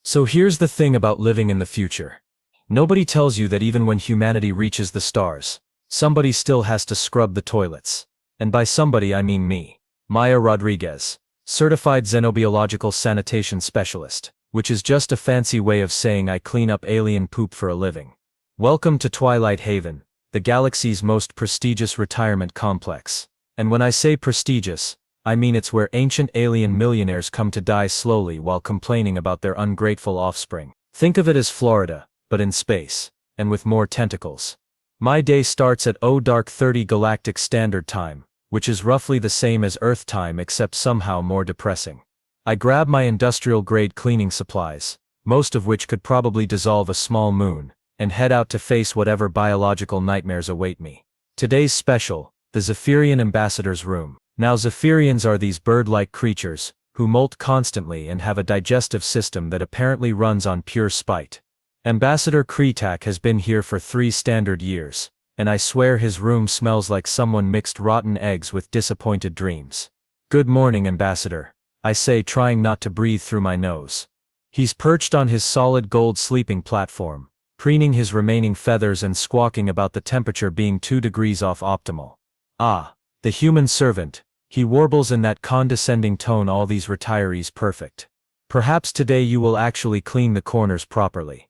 So here's the thing about living in the future. Nobody tells you that even when humanity reaches the stars, somebody still has to scrub the toilets. And by somebody I mean me, Maya Rodriguez, certified xenobiological sanitation specialist, which is just a fancy way of saying I clean up alien poop for a living. Welcome to Twilight Haven, the galaxy's most prestigious retirement complex. And when I say prestigious, I mean it's where ancient alien millionaires come to die slowly while complaining about their ungrateful offspring. Think of it as Florida, but in space, and with more tentacles. My day starts at 0:30 Galactic Standard Time, which is roughly the same as Earth time except somehow more depressing. I grab my industrial-grade cleaning supplies, most of which could probably dissolve a small moon, and head out to face whatever biological nightmares await me. Today's special, the Zephyrian Ambassador's Room. Now Zephyrians are these bird-like creatures, who molt constantly and have a digestive system that apparently runs on pure spite. Ambassador Kretak has been here for 3 standard years, and I swear his room smells like someone mixed rotten eggs with disappointed dreams. Good morning, Ambassador, I say, trying not to breathe through my nose. He's perched on his solid gold sleeping platform, preening his remaining feathers and squawking about the temperature being 2 degrees off optimal. Ah, the human servant, he warbles in that condescending tone all these retirees perfect. Perhaps today you will actually clean the corners properly.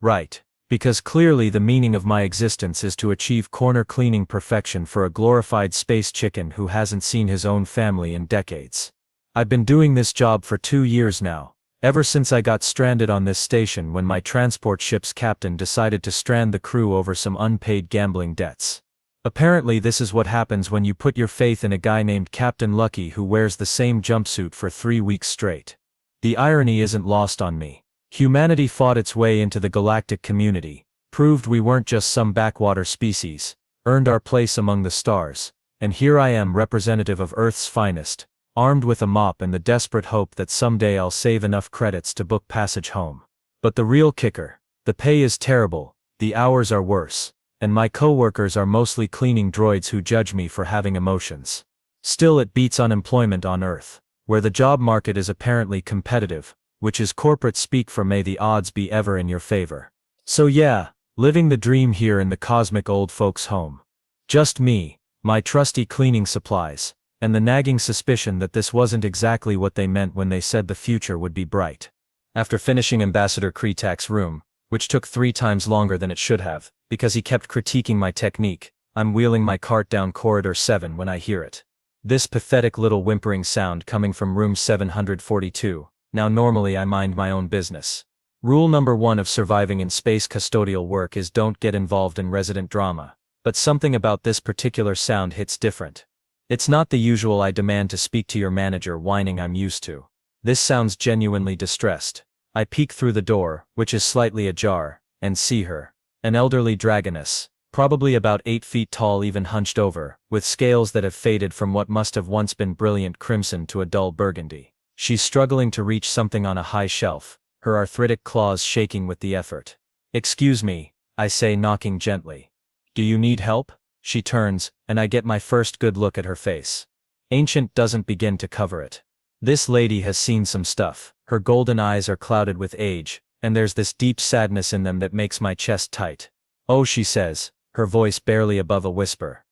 Right, because clearly the meaning of my existence is to achieve corner cleaning perfection for a glorified space chicken who hasn't seen his own family in decades. I've been doing this job for 2 years now, ever since I got stranded on this station when my transport ship's captain decided to strand the crew over some unpaid gambling debts. Apparently this is what happens when you put your faith in a guy named Captain Lucky who wears the same jumpsuit for 3 weeks straight. The irony isn't lost on me. Humanity fought its way into the galactic community, proved we weren't just some backwater species, earned our place among the stars, and here I am, representative of Earth's finest, armed with a mop and the desperate hope that someday I'll save enough credits to book passage home. But the real kicker, the pay is terrible, the hours are worse, and my co-workers are mostly cleaning droids who judge me for having emotions. Still, it beats unemployment on Earth, where the job market is apparently competitive, which is corporate speak for may the odds be ever in your favor. So yeah, living the dream here in the cosmic old folks' home. Just me, my trusty cleaning supplies, and the nagging suspicion that this wasn't exactly what they meant when they said the future would be bright. After finishing Ambassador Kretak's room, which took 3 times longer than it should have, because he kept critiquing my technique, I'm wheeling my cart down corridor 7 when I hear it. This pathetic little whimpering sound coming from room 742. Now normally I mind my own business. Rule number 1 of surviving in space custodial work is don't get involved in resident drama, but something about this particular sound hits different. It's not the usual I demand to speak to your manager whining I'm used to. This sounds genuinely distressed. I peek through the door, which is slightly ajar, and see her. An elderly dragoness, probably about 8 feet tall, even hunched over, with scales that have faded from what must have once been brilliant crimson to a dull burgundy. She's struggling to reach something on a high shelf, her arthritic claws shaking with the effort. Excuse me, I say, knocking gently. Do you need help? She turns, and I get my first good look at her face. Ancient doesn't begin to cover it. This lady has seen some stuff. Her golden eyes are clouded with age, and there's this deep sadness in them that makes my chest tight. Oh, she says, her voice barely above a whisper.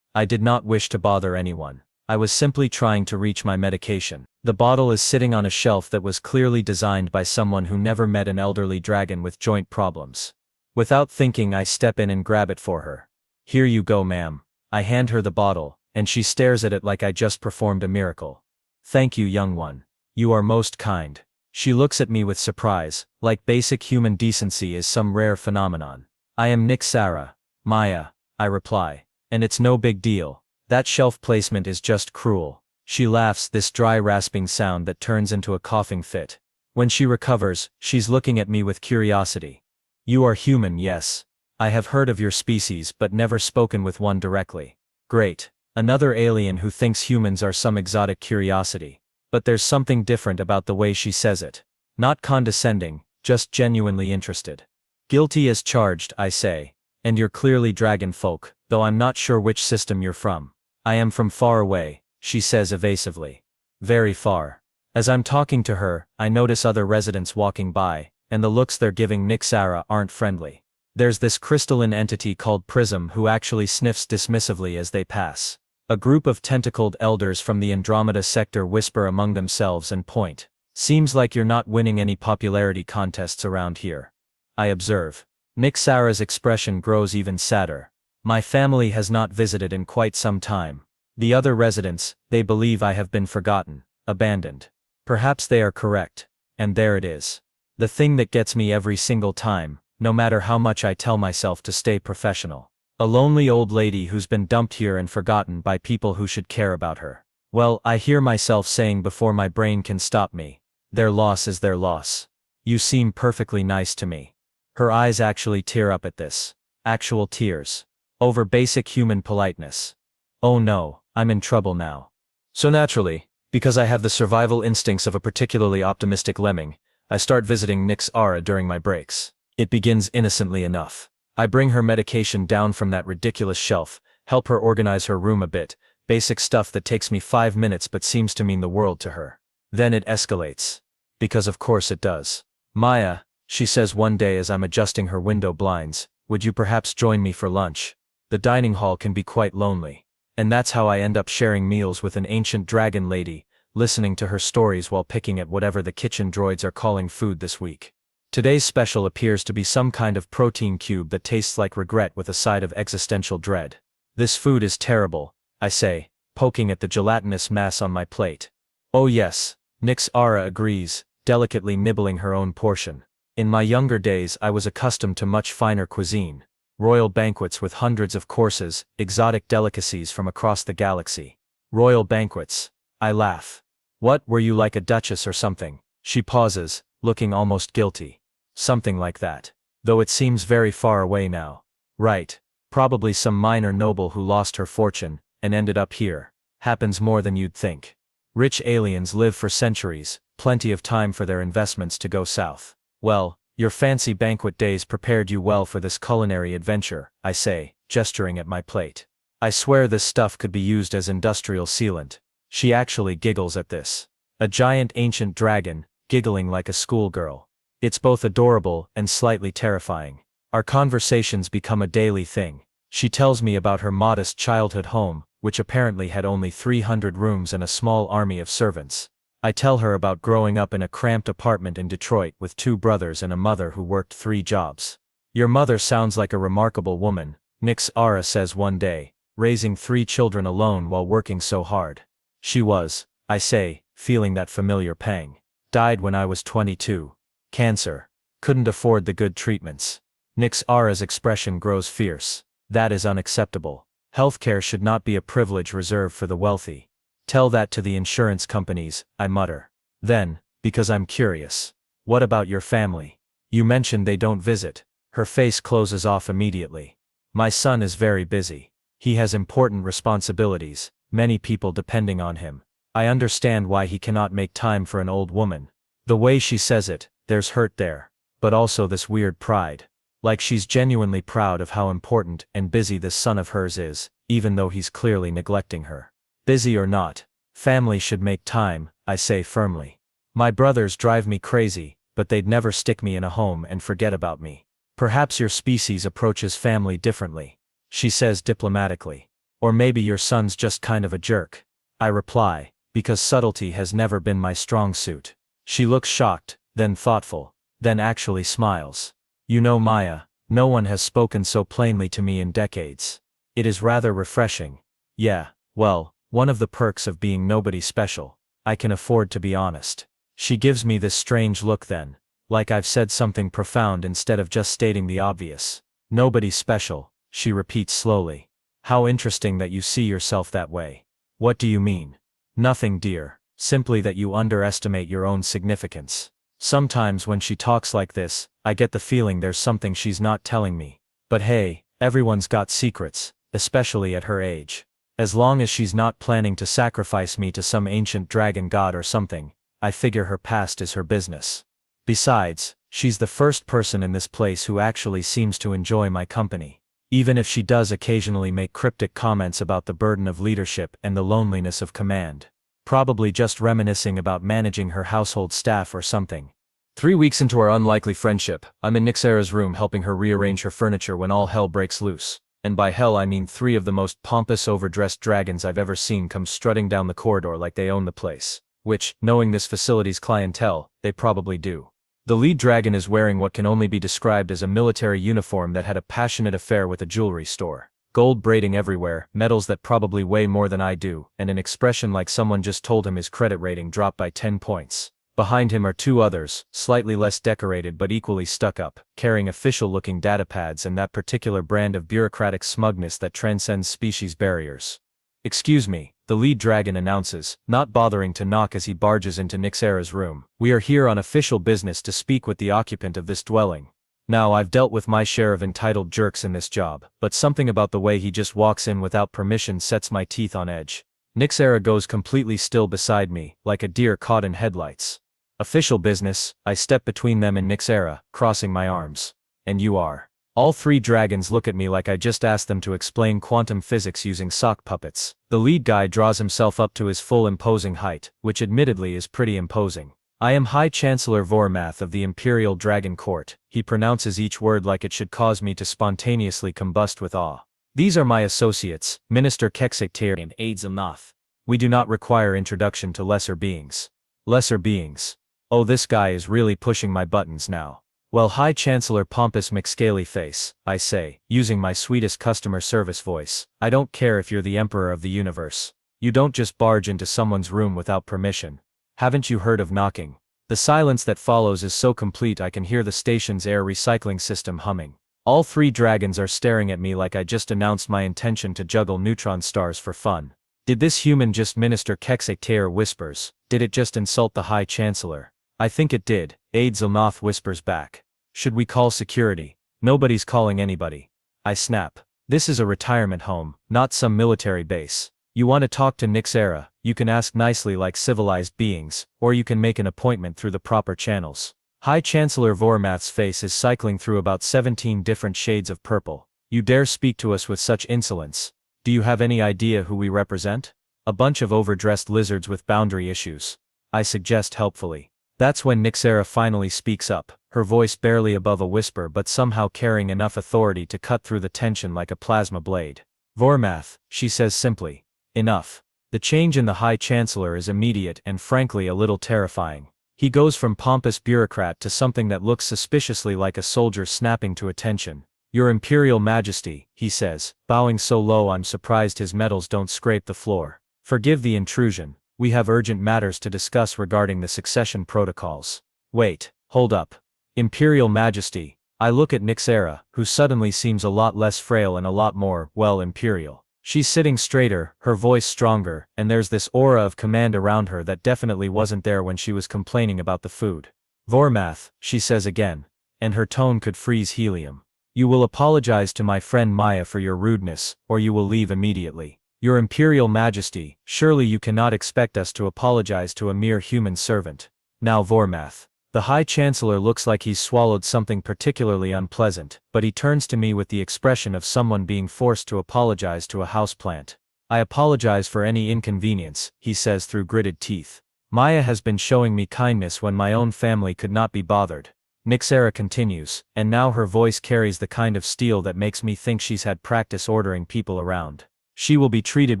I did not wish to bother anyone. I was simply trying to reach my medication. The bottle is sitting on a shelf that was clearly designed by someone who never met an elderly dragon with joint problems. Without thinking, I step in and grab it for her. Here you go, ma'am. I hand her the bottle, and she stares at it like I just performed a miracle. Thank you, young one. You are most kind. She looks at me with surprise, like basic human decency is some rare phenomenon. I am Nick Sarah, Maya, I reply, and it's no big deal. That shelf placement is just cruel. She laughs, this dry rasping sound that turns into a coughing fit. When she recovers, she's looking at me with curiosity. You are human, yes. I have heard of your species but never spoken with one directly. Great. Another alien who thinks humans are some exotic curiosity. But there's something different about the way she says it. Not condescending, just genuinely interested. Guilty as charged, I say. And you're clearly dragon folk, though I'm not sure which system you're from. I am from far away, she says evasively. Very far. As I'm talking to her, I notice other residents walking by, and the looks they're giving Nixara aren't friendly. There's this crystalline entity called Prism who actually sniffs dismissively as they pass. A group of tentacled elders from the Andromeda sector whisper among themselves and point. Seems like you're not winning any popularity contests around here, I observe. Nixara's expression grows even sadder. My family has not visited in quite some time. The other residents, they believe I have been forgotten, abandoned. Perhaps they are correct. And there it is. The thing that gets me every single time, no matter how much I tell myself to stay professional. A lonely old lady who's been dumped here and forgotten by people who should care about her. Well, I hear myself saying before my brain can stop me. Their loss is their loss. You seem perfectly nice to me. Her eyes actually tear up at this. Actual tears. Over basic human politeness. Oh no, I'm in trouble now. So naturally, because I have the survival instincts of a particularly optimistic lemming, I start visiting Nixara during my breaks. It begins innocently enough. I bring her medication down from that ridiculous shelf, help her organize her room a bit, basic stuff that takes me 5 minutes but seems to mean the world to her. Then it escalates. Because of course it does. Maya, she says one day as I'm adjusting her window blinds, would you perhaps join me for lunch? The dining hall can be quite lonely. And that's how I end up sharing meals with an ancient dragon lady, listening to her stories while picking at whatever the kitchen droids are calling food this week. Today's special appears to be some kind of protein cube that tastes like regret with a side of existential dread. This food is terrible, I say, poking at the gelatinous mass on my plate. Oh yes, Nixara agrees, delicately nibbling her own portion. In my younger days I was accustomed to much finer cuisine. Royal banquets with hundreds of courses, exotic delicacies from across the galaxy. Royal banquets. I laugh. What, were you like a duchess or something? She pauses, looking almost guilty. Something like that. Though it seems very far away now. Right. Probably some minor noble who lost her fortune, and ended up here. Happens more than you'd think. Rich aliens live for centuries, plenty of time for their investments to go south. Well, your fancy banquet days prepared you well for this culinary adventure, I say, gesturing at my plate. I swear this stuff could be used as industrial sealant. She actually giggles at this. A giant ancient dragon, giggling like a schoolgirl. It's both adorable and slightly terrifying. Our conversations become a daily thing. She tells me about her modest childhood home, which apparently had only 300 rooms and a small army of servants. I tell her about growing up in a cramped apartment in Detroit with 2 brothers and a mother who worked 3 jobs. Your mother sounds like a remarkable woman, Nixara says one day, raising 3 children alone while working so hard. She was, I say, feeling that familiar pang. Died when I was 22. Cancer. Couldn't afford the good treatments. Nixara's expression grows fierce. That is unacceptable. Healthcare should not be a privilege reserved for the wealthy. Tell that to the insurance companies, I mutter. Then, because I'm curious. What about your family? You mentioned they don't visit. Her face closes off immediately. My son is very busy. He has important responsibilities, many people depending on him. I understand why he cannot make time for an old woman. The way she says it, there's hurt there. But also this weird pride. Like she's genuinely proud of how important and busy this son of hers is, even though he's clearly neglecting her. Busy or not, family should make time, I say firmly. My brothers drive me crazy, but they'd never stick me in a home and forget about me. Perhaps your species approaches family differently, she says diplomatically. Or maybe your son's just kind of a jerk. I reply, because subtlety has never been my strong suit. She looks shocked, then thoughtful, then actually smiles. You know, Maya, no one has spoken so plainly to me in decades. It is rather refreshing. Yeah, well, one of the perks of being nobody special. I can afford to be honest. She gives me this strange look then, like I've said something profound instead of just stating the obvious. Nobody special, she repeats slowly. How interesting that you see yourself that way. What do you mean? Nothing, dear, simply that you underestimate your own significance. Sometimes when she talks like this, I get the feeling there's something she's not telling me. But hey, everyone's got secrets, especially at her age. As long as she's not planning to sacrifice me to some ancient dragon god or something, I figure her past is her business. Besides, she's the first person in this place who actually seems to enjoy my company. Even if she does occasionally make cryptic comments about the burden of leadership and the loneliness of command. probably just reminiscing about managing her household staff or something. 3 weeks into our unlikely friendship, I'm in Nixera's room helping her rearrange her furniture when all hell breaks loose. And by hell I mean 3 of the most pompous overdressed dragons I've ever seen come strutting down the corridor like they own the place. Which, knowing this facility's clientele, they probably do. The lead dragon is wearing what can only be described as a military uniform that had a passionate affair with a jewelry store. Gold braiding everywhere, metals that probably weigh more than I do, and an expression like someone just told him his credit rating dropped by 10 points. Behind him are 2 others, slightly less decorated but equally stuck up, carrying official-looking datapads and that particular brand of bureaucratic smugness that transcends species barriers. "Excuse me," the lead dragon announces, not bothering to knock as he barges into Nixera's room. "We are here on official business to speak with the occupant of this dwelling." Now, I've dealt with my share of entitled jerks in this job, but something about the way he just walks in without permission sets my teeth on edge. Nixera goes completely still beside me, like a deer caught in headlights. "Official business," I step between them and Nixera, crossing my arms. "And you are?" All 3 dragons look at me like I just asked them to explain quantum physics using sock puppets. The lead guy draws himself up to his full imposing height, which admittedly is pretty imposing. "I am High Chancellor Vormath of the Imperial Dragon Court," he pronounces each word like it should cause me to spontaneously combust with awe. "These are my associates, Minister Kexektir and Aids Amnath. We do not require introduction to lesser beings." Lesser beings. Oh, this guy is really pushing my buttons now. "Well, High Chancellor Pompous McScaly Face," I say, using my sweetest customer service voice, "I don't care if you're the Emperor of the universe. You don't just barge into someone's room without permission. Haven't you heard of knocking?" The silence that follows is so complete I can hear the station's air recycling system humming. All 3 dragons are staring at me like I just announced my intention to juggle neutron stars for fun. Did this human just Minister Kexektir whispers? Did it just insult the High Chancellor? "I think it did," Aid Zilnoth whispers back. "Should we call security?" "Nobody's calling anybody." I snap. "This is a retirement home, not some military base. You want to talk to Nixera, you can ask nicely like civilized beings, or you can make an appointment through the proper channels." High Chancellor Vormath's face is cycling through about 17 different shades of purple. "You dare speak to us with such insolence? Do you have any idea who we represent? A bunch of overdressed lizards with boundary issues," I suggest helpfully. That's when Nixera finally speaks up, her voice barely above a whisper but somehow carrying enough authority to cut through the tension like a plasma blade. "Vormath," she says simply. "Enough." The change in the High Chancellor is immediate and frankly a little terrifying. He goes from pompous bureaucrat to something that looks suspiciously like a soldier snapping to attention. "Your Imperial Majesty," he says, bowing so low I'm surprised his medals don't scrape the floor. "Forgive the intrusion. We have urgent matters to discuss regarding the succession protocols." "Wait, hold up. Imperial Majesty." I look at Nixera, who suddenly seems a lot less frail and a lot more, well, imperial. She's sitting straighter, her voice stronger, and there's this aura of command around her that definitely wasn't there when she was complaining about the food. "Vormath," she says again, and her tone could freeze helium. "You will apologize to my friend Maya for your rudeness, or you will leave immediately." "Your Imperial Majesty, surely you cannot expect us to apologize to a mere human servant." "Now Vormath." The High Chancellor looks like he's swallowed something particularly unpleasant, but he turns to me with the expression of someone being forced to apologize to a houseplant. "I apologize for any inconvenience," he says through gritted teeth. "Maya has been showing me kindness when my own family could not be bothered." Nixera continues, and now her voice carries the kind of steel that makes me think she's had practice ordering people around. "She will be treated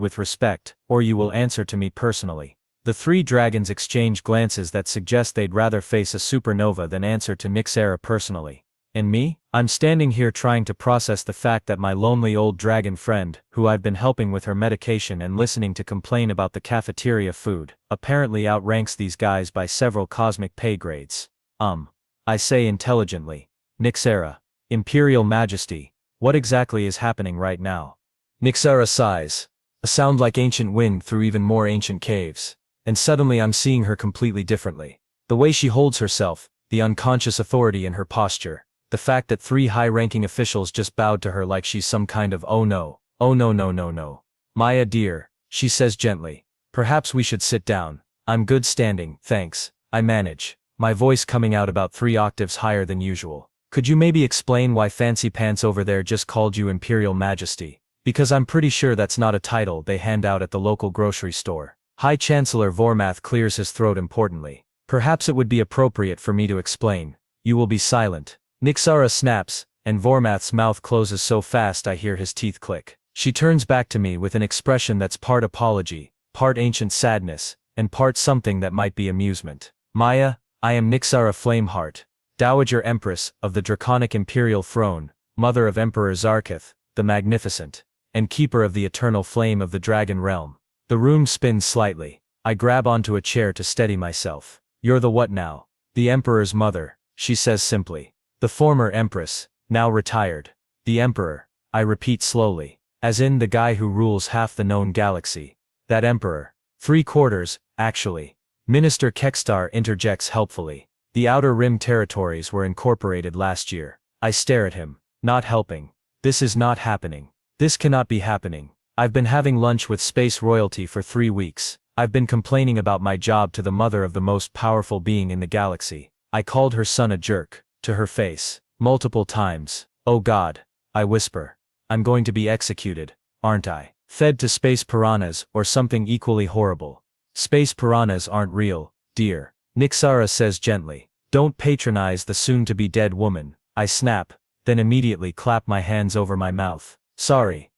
with respect, or you will answer to me personally." The 3 dragons exchange glances that suggest they'd rather face a supernova than answer to Nixera personally. And me? I'm standing here trying to process the fact that my lonely old dragon friend, who I've been helping with her medication and listening to complain about the cafeteria food, apparently outranks these guys by several cosmic pay grades. I say intelligently. "Nixera. Imperial Majesty. What exactly is happening right now?" Nixera sighs. A sound like ancient wind through even more ancient caves. And suddenly I'm seeing her completely differently. The way she holds herself, the unconscious authority in her posture, the fact that 3 high-ranking officials just bowed to her like she's some kind of oh no, no. "Maya dear," she says gently. "Perhaps we should sit down." "I'm good standing, thanks," I manage, my voice coming out about 3 octaves higher than usual. "Could you maybe explain why Fancy Pants over there just called you Imperial Majesty? Because I'm pretty sure that's not a title they hand out at the local grocery store." High Chancellor Vormath clears his throat importantly. Perhaps it would be appropriate for me to explain. You will be silent. Nixara snaps, and Vormath's mouth closes so fast I hear his teeth click. She turns back to me with an expression that's part apology, part ancient sadness, and part something that might be amusement. Maya, I am Nixara Flameheart, Dowager Empress of the Draconic Imperial Throne, mother of Emperor Zarkith, the Magnificent, and keeper of the eternal flame of the Dragon Realm. The room spins slightly. I grab onto a chair to steady myself. You're the what now? The Emperor's mother, she says simply. The former Empress, now retired. The Emperor, I repeat slowly, as in the guy who rules half the known galaxy. That Emperor. 3/4, actually. Minister Kekstar interjects helpfully. The Outer Rim territories were incorporated last year. I stare at him, not helping. This is not happening. This cannot be happening. I've been having lunch with space royalty for 3 weeks. I've been complaining about my job to the mother of the most powerful being in the galaxy. I called her son a jerk, to her face, multiple times. Oh God, I whisper. I'm going to be executed, aren't I? Fed to space piranhas or something equally horrible. Space piranhas aren't real, dear. Nixara says gently. Don't patronize the soon-to-be dead woman. I snap, then immediately clap my hands over my mouth. Sorry,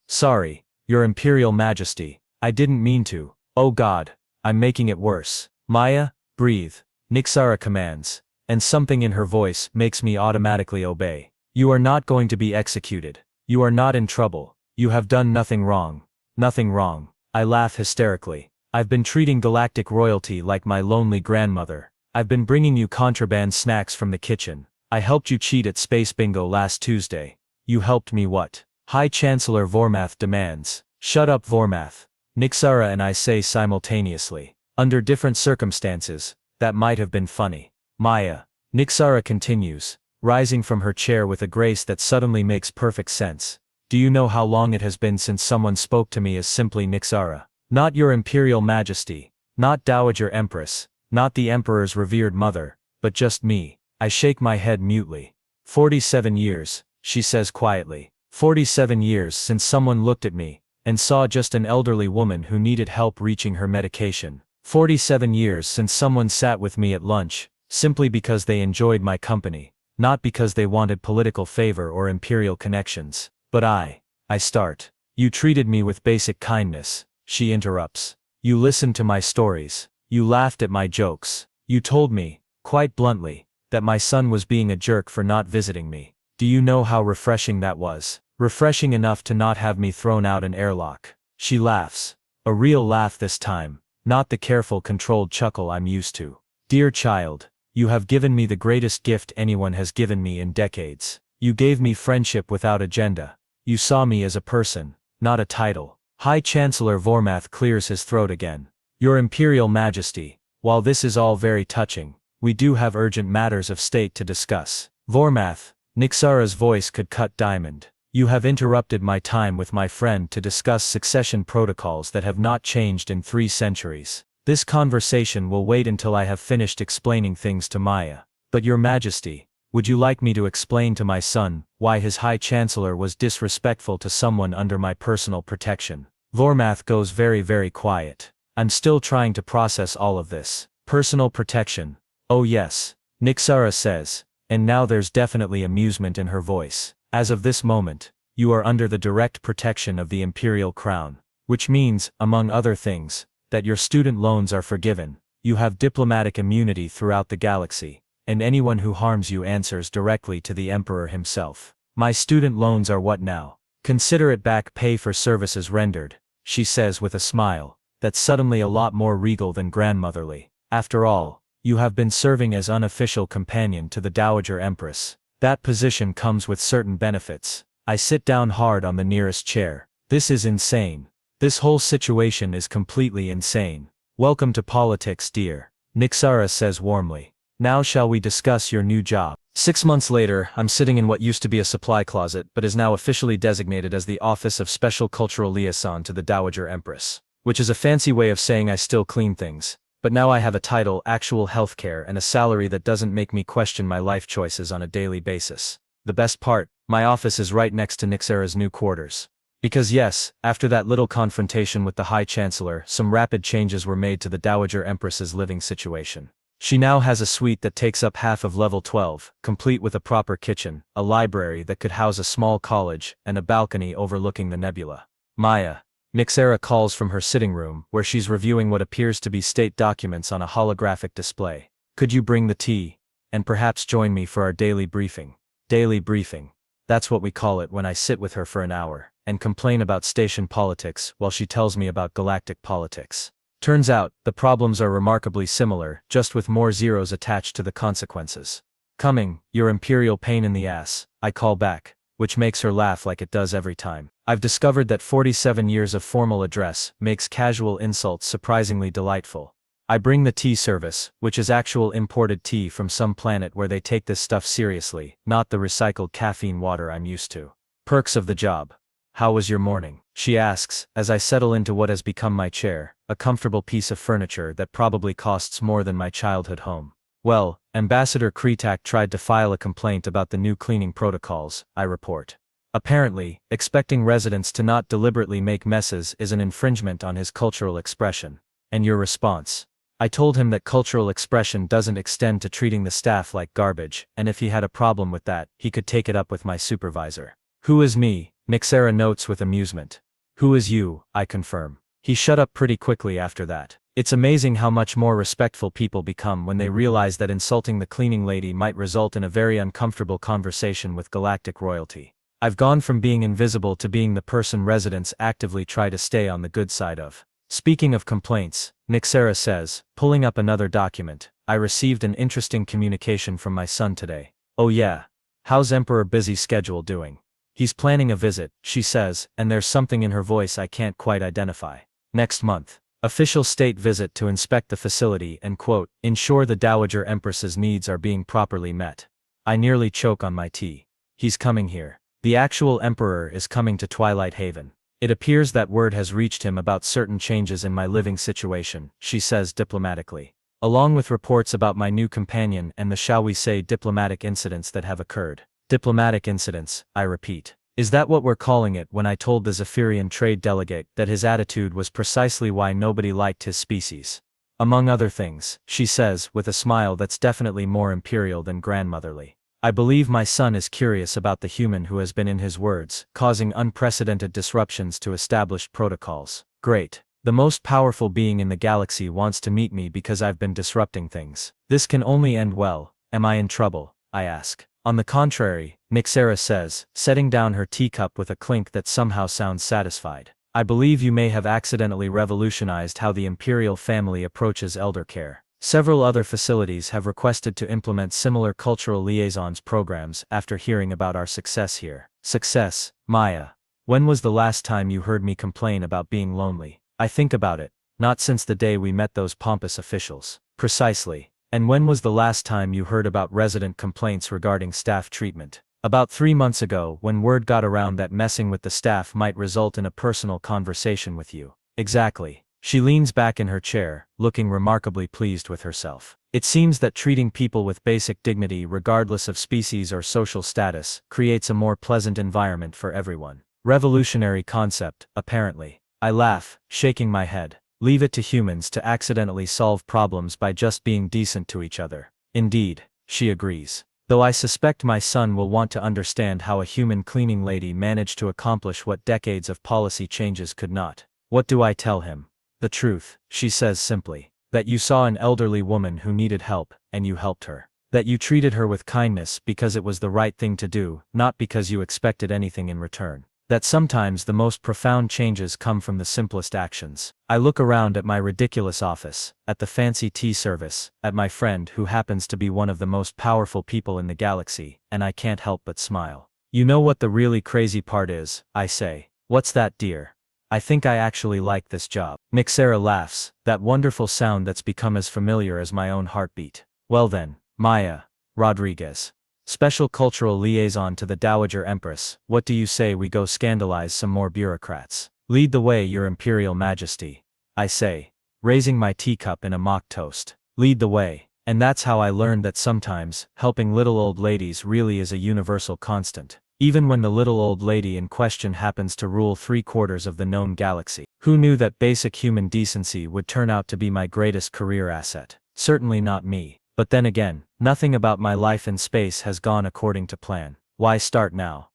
Your Imperial Majesty. I didn't mean to. Oh God, I'm making it worse. Maya, breathe. Nixara commands, and something in her voice makes me automatically obey. You are not going to be executed. You are not in trouble. You have done nothing wrong. Nothing wrong. I laugh hysterically. I've been treating galactic royalty like my lonely grandmother. I've been bringing you contraband snacks from the kitchen. I helped you cheat at Space Bingo last Tuesday. You helped me what? High Chancellor Vormath demands. Shut up Vormath. Nixara and I say simultaneously. Under different circumstances, that might have been funny. Maya. Nixara continues, rising from her chair with a grace that suddenly makes perfect sense. Do you know how long it has been since someone spoke to me as simply Nixara? Not Your Imperial Majesty, not Dowager Empress, not the Emperor's revered mother, but just me. I shake my head mutely. 47 years, she says quietly. 47 years since someone looked at me, and saw just an elderly woman who needed help reaching her medication. 47 years since someone sat with me at lunch, simply because they enjoyed my company, not because they wanted political favor or imperial connections. But I start. You treated me with basic kindness, she interrupts. You listened to my stories. You laughed at my jokes. You told me, quite bluntly, that my son was being a jerk for not visiting me. Do you know how refreshing that was? Refreshing enough to not have me thrown out an airlock. She laughs. A real laugh this time, not the careful controlled chuckle I'm used to. Dear child, you have given me the greatest gift anyone has given me in decades. You gave me friendship without agenda. You saw me as a person, not a title. High Chancellor Vormath clears his throat again. Your Imperial Majesty, while this is all very touching, we do have urgent matters of state to discuss. Vormath, Nixara's voice could cut diamond. You have interrupted my time with my friend to discuss succession protocols that have not changed in 3 centuries. This conversation will wait until I have finished explaining things to Maya. But Your Majesty, would you like me to explain to my son why his High Chancellor was disrespectful to someone under my personal protection? Vormath goes very quiet. I'm still trying to process all of this. Personal protection. Oh yes, Nixara says, and now there's definitely amusement in her voice. As of this moment, you are under the direct protection of the Imperial Crown, which means, among other things, that your student loans are forgiven. You have diplomatic immunity throughout the galaxy, and anyone who harms you answers directly to the Emperor himself. My student loans are what now? Consider it back pay for services rendered, she says with a smile that's suddenly a lot more regal than grandmotherly. After all, you have been serving as unofficial companion to the Dowager Empress. That position comes with certain benefits. I sit down hard on the nearest chair. This is insane. This whole situation is completely insane. Welcome to politics, dear. Nixara says warmly. Now shall we discuss your new job? 6 months later, I'm sitting in what used to be a supply closet but is now officially designated as the Office of Special Cultural Liaison to the Dowager Empress. Which is a fancy way of saying I still clean things. But now I have a title, actual healthcare, and a salary that doesn't make me question my life choices on a daily basis. The best part, my office is right next to Nixara's new quarters. Because yes, after that little confrontation with the High Chancellor, some rapid changes were made to the Dowager Empress's living situation. She now has a suite that takes up half of level 12, complete with a proper kitchen, a library that could house a small college, and a balcony overlooking the nebula. Maya. Nixera calls from her sitting room, where she's reviewing what appears to be state documents on a holographic display. Could you bring the tea? And perhaps join me for our daily briefing. Daily briefing. That's what we call it when I sit with her for an hour, and complain about station politics while she tells me about galactic politics. Turns out, the problems are remarkably similar, just with more zeros attached to the consequences. Coming, your imperial pain in the ass, I call back, which makes her laugh like it does every time. I've discovered that 47 years of formal address makes casual insults surprisingly delightful. I bring the tea service, which is actual imported tea from some planet where they take this stuff seriously, not the recycled caffeine water I'm used to. Perks of the job. How was your morning? She asks, as I settle into what has become my chair, a comfortable piece of furniture that probably costs more than my childhood home. Well, Ambassador Kretak tried to file a complaint about the new cleaning protocols, I report. Apparently, expecting residents to not deliberately make messes is an infringement on his cultural expression. And your response? I told him that cultural expression doesn't extend to treating the staff like garbage, and if he had a problem with that, he could take it up with my supervisor. Who is me? Nixera notes with amusement. Who is you? I confirm. He shut up pretty quickly after that. It's amazing how much more respectful people become when they realize that insulting the cleaning lady might result in a very uncomfortable conversation with galactic royalty. I've gone from being invisible to being the person residents actively try to stay on the good side of. Speaking of complaints, Nixera says, pulling up another document, I received an interesting communication from my son today. Oh yeah. How's Emperor Busy Schedule doing? He's planning a visit, she says, and there's something in her voice I can't quite identify. Next month. Official state visit to inspect the facility and quote, ensure the Dowager Empress's needs are being properly met. I nearly choke on my tea. He's coming here. The actual Emperor is coming to Twilight Haven. It appears that word has reached him about certain changes in my living situation, she says diplomatically. Along with reports about my new companion and the shall we say diplomatic incidents that have occurred. Diplomatic incidents, I repeat. Is that what we're calling it when I told the Zephyrian trade delegate that his attitude was precisely why nobody liked his species? Among other things, she says, with a smile that's definitely more imperial than grandmotherly. I believe my son is curious about the human who has been, in his words, causing unprecedented disruptions to established protocols. Great. The most powerful being in the galaxy wants to meet me because I've been disrupting things. This can only end well. Am I in trouble? I ask. On the contrary, Nixera says, setting down her teacup with a clink that somehow sounds satisfied. I believe you may have accidentally revolutionized how the imperial family approaches elder care. Several other facilities have requested to implement similar cultural liaisons programs after hearing about our success here. Success, Maya. When was the last time you heard me complain about being lonely? I think about it. Not since the day we met those pompous officials. Precisely. And when was the last time you heard about resident complaints regarding staff treatment? About 3 months ago, when word got around that messing with the staff might result in a personal conversation with you. Exactly. She leans back in her chair, looking remarkably pleased with herself. It seems that treating people with basic dignity regardless of species or social status creates a more pleasant environment for everyone. Revolutionary concept, apparently. I laugh, shaking my head. Leave it to humans to accidentally solve problems by just being decent to each other. Indeed, she agrees. Though I suspect my son will want to understand how a human cleaning lady managed to accomplish what decades of policy changes could not. What do I tell him? The truth, she says simply. That you saw an elderly woman who needed help, and you helped her. That you treated her with kindness because it was the right thing to do, not because you expected anything in return. That sometimes the most profound changes come from the simplest actions. I look around at my ridiculous office, at the fancy tea service, at my friend who happens to be one of the most powerful people in the galaxy, and I can't help but smile. You know what the really crazy part is, I say. What's that, dear? I think I actually like this job. Nixera laughs, that wonderful sound that's become as familiar as my own heartbeat. Well then, Maya Rodriguez. Special cultural liaison to the Dowager Empress, what do you say we go scandalize some more bureaucrats? Lead the way, your Imperial Majesty. I say, raising my teacup in a mock toast. Lead the way. And that's how I learned that sometimes, helping little old ladies really is a universal constant. Even when the little old lady in question happens to rule 3/4 of the known galaxy. Who knew that basic human decency would turn out to be my greatest career asset? Certainly not me. But then again, nothing about my life in space has gone according to plan. Why start now?